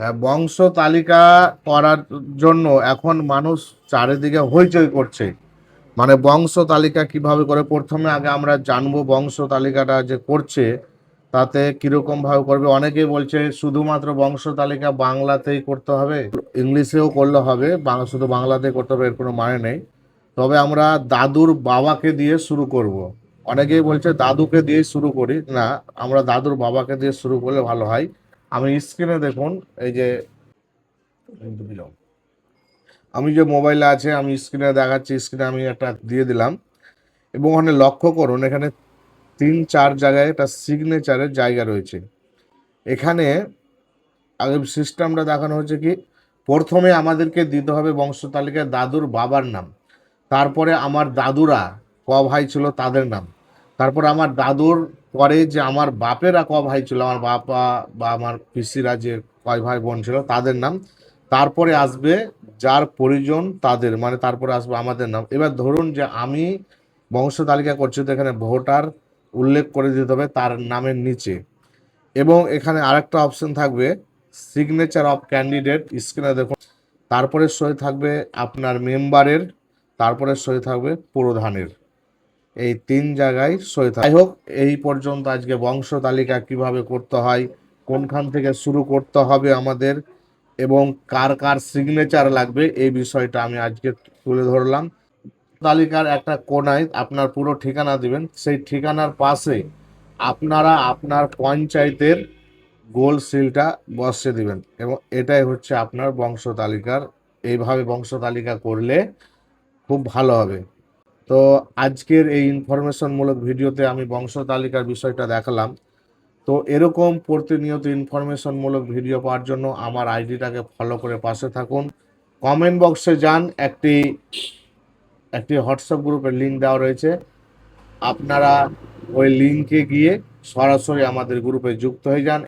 হ্যাঁ, বংশ তালিকা করার জন্য এখন মানুষ চারিদিকে হইচই করছে। মানে বংশ তালিকা কিভাবে করে, প্রথমে আগে আমরা জানবো বংশ তালিকাটা যে করছে তাতে কিরকম ভাবে করবে। অনেকেই বলছে শুধুমাত্র বংশ তালিকা বাংলাতেই করতে হবে, ইংলিশেও করলে হবে, শুধু বাংলাতেই করতে হবে এর কোনো মানে নেই। তবে আমরা দাদুর বাবাকে দিয়ে শুরু করব। অনেকেই বলছে দাদুকে দিয়ে শুরু করি, না, আমরা দাদুর বাবাকে দিয়ে শুরু করলে ভালো হয়। আমি স্ক্রিনে দেখুন, এই যে আমি যে মোবাইলে আছে আমি স্ক্রিনে দেখাচ্ছি, স্ক্রিনে আমি একটা দিয়ে দিলাম। এবং ওখানে লক্ষ্য করুন, এখানে 3-4 জায়গায় একটা সিগনেচারের জায়গা রয়েছে। এখানে আগে সিস্টেমটা দেখানো হচ্ছে কি, প্রথমে আমাদেরকে দিতে হবে বংশ তালিকায় দাদুর বাবার নাম, তারপরে আমার দাদুরা ক ভাই ছিল তাদের নাম, তারপরে আমার দাদুর পরে যে আমার বাপেরা ক ভাই ছিল, আমার বাবা বা আমার পিসিরা যে কয় ভাই বোন ছিল তাদের নাম, তারপরে আসবে যার পরিজন তাদের, মানে তারপরে আসবে আমাদের নাম। এবার ধরুন যে আমি বংশ তালিকা করছি, তো এখানে ভোটার উল্লেখ করে দিতে হবে তার নামের নিচে। এবং এখানে আরেকটা অপশন থাকবে সিগনেচার অফ ক্যান্ডিডেট, স্ক্রিনে দেখুন। তারপরে সই থাকবে আপনার মেম্বারের, তারপরে সই থাকবে প্রধানের। এই 3 জায়গায় সই থাকবে। যাই হোক, এই পর্যন্ত আজকে বংশ তালিকা কিভাবে করতে হয়, কোনখান থেকে শুরু করতে হবে আমাদের, এবং কার কার সিগনেচার লাগবে, এই বিষয়টা আমি আজকে তুলে ধরলাম। তালিকার একটা কোনায় আপনার পুরো ঠিকানা দিবেন, সেই ঠিকানার পাশে আপনারা আপনার পঞ্চায়েতের গোল সিলটা বসিয়ে দিবেন, এবং এটাই হচ্ছে আপনার বংশ তালিকার। এইভাবে বংশ তালিকা করলে খুব ভালো হবে। তো আজকের এই ইনফরমেশনমূলক ভিডিওতে আমি বংশ তালিকার বিষয়টা দেখালাম। তো এরকম প্রতিনিয়ত ইনফরমেশনমূলক ভিডিও পাওয়ার জন্য আমার আইডিটাকে ফলো করে পাশে থাকুন। কমেন্ট বক্সে যান, একটি একটি হোয়াটসঅ্যাপ গ্রুপের লিঙ্ক দেওয়া রয়েছে, আপনারা ওই লিঙ্কে গিয়ে সরাসরি আমাদের গ্রুপে যুক্ত হয়ে যান।